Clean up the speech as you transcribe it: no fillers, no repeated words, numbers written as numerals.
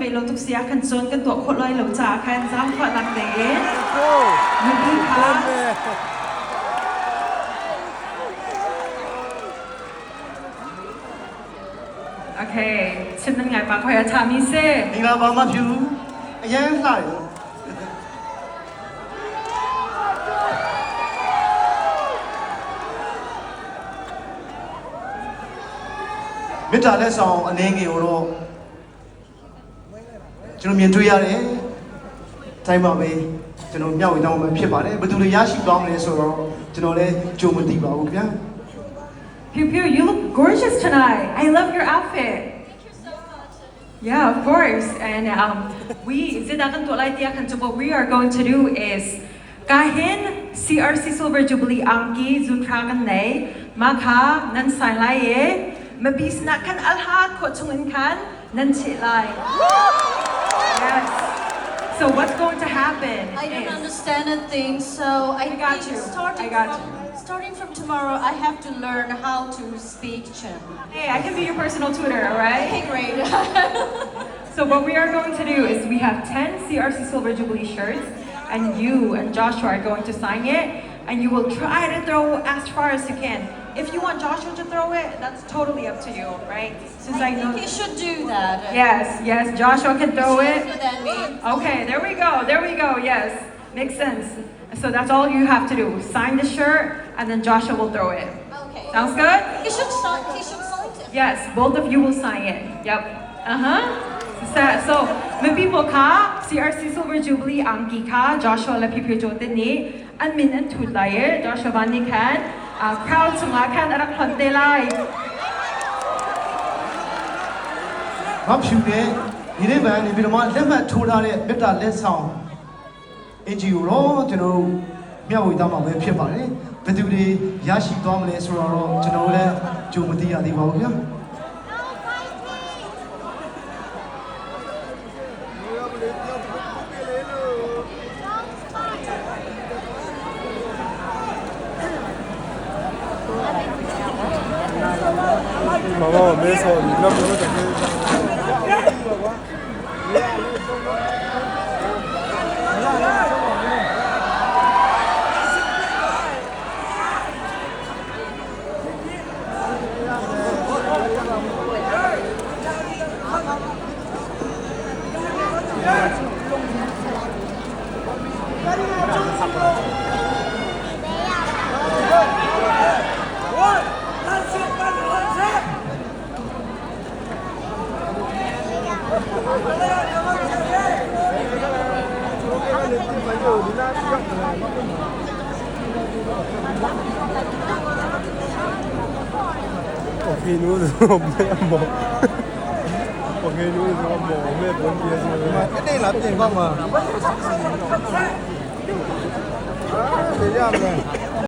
may lo tuk siya kan son kan to kholai lo cha kan jang kha lak de mi bi kha Okay ฉันนั่นไงปากคอยอาชามีเซ่ ဒီကဘာမှဖြူအရန်လှတယ်မေတ္တာလက်ဆောင်အနေငယ်ကိုတော့ကျွန်တော်မြင်တွေ့ရတယ်တိုင်းပါပဲကျွန်တော်မျှဝေတောင်းမှဖြစ်ပါတယ်ဘယ်သူတွေရရှိသွားမလဲဆိုတော့ကျွန်တော်လည်းကြုံမသိပါဘူးဗျာ Pew Pew you look gorgeous tonight I love your outfit Yeah, of course. And we what we are going to do is Kahin CRC Silver Jubilee Angki Zutragan Nay Makha Nan Sai Lai Mabis Nakan Alhat Kochungin Kan Nan Chilai. Yes. So what's going to happen? I don't understand a thing, so I got think you. Starting from tomorrow, I have to learn how to speak Chen. Hey, I can be your personal tutor, alright? Okay, great. So what we are going to do is we have 10 CRC Silver Jubilee shirts and you and Joshua are going to sign it and you will try to throw as far as you can. If you want Joshua to throw it, that's totally up to you, right? Since I think he should do that. Yes, Joshua can throw He's it. stronger than me. Okay, there we go, yes. Makes sense. So that's all you have to do. Sign the shirt and then Joshua will throw it. Okay. Sounds good? He should sign it. Yes, both of you will sign it. Yep. So, my people ka, CRC Silver Jubilee Angki ka, Joshua la Pew Pew Jotin ni, an min an tut lai Joshua van ni kan, crowd sunga kan arak hante lai. ဘာဖြူတဲ့ဒီနေ့မှနေပြီးတော့မှလက်မှတ်ထိုးထားတဲ့မေတ္တာလက်ဆောင်အင်ဂျီကိုတော့ကျွန်တော်တို့မျှဝေသားမှာပဲဖြစ်ပါတယ်ဘယ်သူတွေရရှိသွားမလဲဆိုတော့ကျွန်တော်လည်းကြိုမသိရသေးပါဘူးဗျာ妈妈，我没说，你那不是感觉？我可以努力说没毛，我可以努力说毛没本地是吗？一定拿电话嘛？啊，这样子。